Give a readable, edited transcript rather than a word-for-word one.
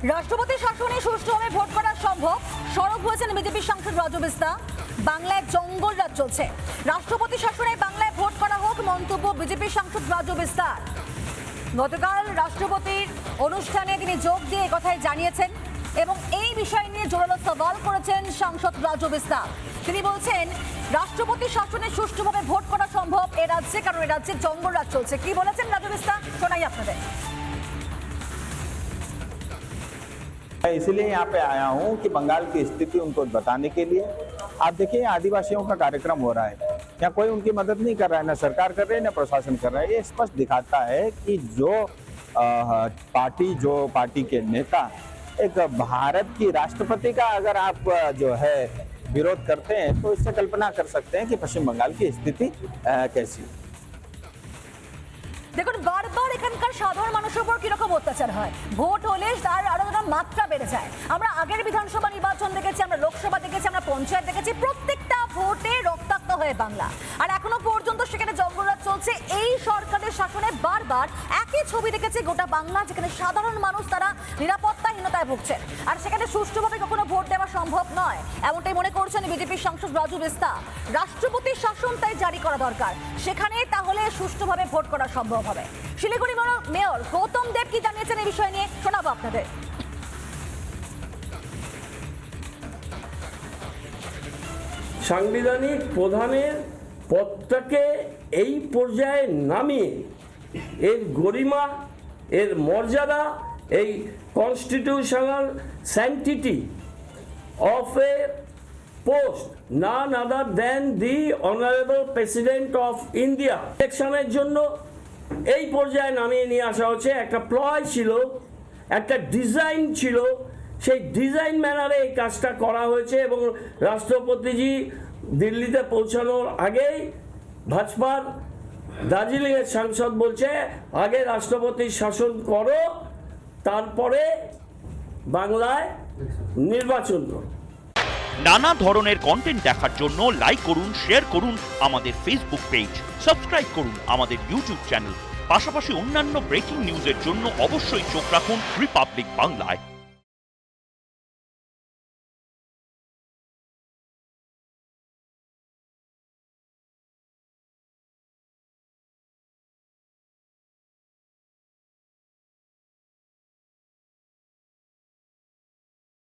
রাষ্ট্রপতি শাসনে সুষ্ঠুভাবে ভোট করা সম্ভব, সরব হয়েছেন বিজেপি সাংসদ রাজু বিস্তা। বাংলায় জঙ্গল রাজ চলছে, রাষ্ট্রপতি শাসনে বাংলায় ভোট করা হোক, মন্তব্য বিজেপি সাংসদ রাজু বিস্তা। গতকাল রাষ্ট্রপতির অনুষ্ঠানে তিনি যোগ দিয়ে কথাই জানিয়েছেন এবং এই বিষয় নিয়ে জোরালো সওয়াল করেছেন সাংসদ রাজু বিস্তা। তিনি বলছেন রাষ্ট্রপতি শাসনে সুষ্ঠুভাবে ভোট করা সম্ভব এ রাজ্যে, কারণ এ রাজ্যে জঙ্গল রাজ চলছে। কি বলেছেন রাজু বিস্তা, শোনাই আপনাদের। इसलिए यहाँ पे आया हूँ कि बंगाल की स्थिति उनको बताने के लिए। आप देखिए आदिवासियों का कार्यक्रम हो रहा है, यहाँ कोई उनकी मदद नहीं कर रहा है, ना सरकार कर रही है ना प्रशासन कर रहा है। ये स्पष्ट दिखाता है कि जो पार्टी के नेता एक भारत की राष्ट्रपति का अगर आप जो है विरोध करते हैं तो इससे कल्पना कर सकते हैं कि पश्चिम बंगाल की स्थिति कैसी है। দেখুন বারবার এখানকার সাধারণ মানুষের উপর কিরকম অত্যাচার হয়, ভোট হলে তার আরো মাত্রা বেড়ে যায়। আমরা আগের বিধানসভা নির্বাচন দেখেছি, আমরা লোকসভা দেখেছি, আমরা পঞ্চায়েত দেখেছি, প্রত্যেকটা ভোটে রক্তাক্ত হয়ে বাংলা। আর এখনো পর্যন্ত সেখানে জঙ্গলরাজ চলছে। এই সরকারের শাসনে বারবার একই ছবি দেখেছি গোটা বাংলা, যেখানে সাধারণ মানুষ তারা নিরাপত্তাহীনতায় ভুগছেন, আর সেখানে সুষ্ঠুভাবে কখনো ভোট দেওয়া সম্ভব নয়, এমনটাই মনে করছেন বিজেপির সাংসদ রাজু বিস্তা। রাষ্ট্রপতির শাসন তাই জারি করা দরকার, সেখানে তাহলে সুষ্ঠুভাবে ভোট করা সম্ভব হবে। শিলিগুড়ি মেয়র গৌতম দেব কি জানিয়েছেন এই বিষয় নিয়ে শোনাবো আপনাদের। সাংবিধানিক প্রধানের পদটাকে এই পর্যায়ে নামিয়ে এর গরিমা, এর মর্যাদা, এই constitutional sanctity of a post none other than the honourable president of India ইলেকশনের জন্য এই পর্যায়ে নামিয়ে নিয়ে আসা হচ্ছে। একটা প্লয় ছিল, একটা ডিজাইন ছিল, সেই ডিজাইন ম্যানারে এই কাজটা করা হয়েছে। এবং রাষ্ট্রপতিজি দিল্লিতে পৌঁছানোর আগেই ভাজপার দার্জিলিংয়ের সাংসদ বলছে আগে রাষ্ট্রপতির শাসন করো, তারপরে বাংলায় নির্বাচন করো। নানা ধরনের কন্টেন্ট দেখার জন্য লাইক করুন, শেয়ার করুন আমাদের ফেসবুক পেজ, সাবস্ক্রাইব করুন আমাদের ইউটিউব চ্যানেল। পাশাপাশি অন্যান্য ব্রেকিং নিউজের জন্য অবশ্যই চোখ রাখুন রিপাবলিক বাংলায়।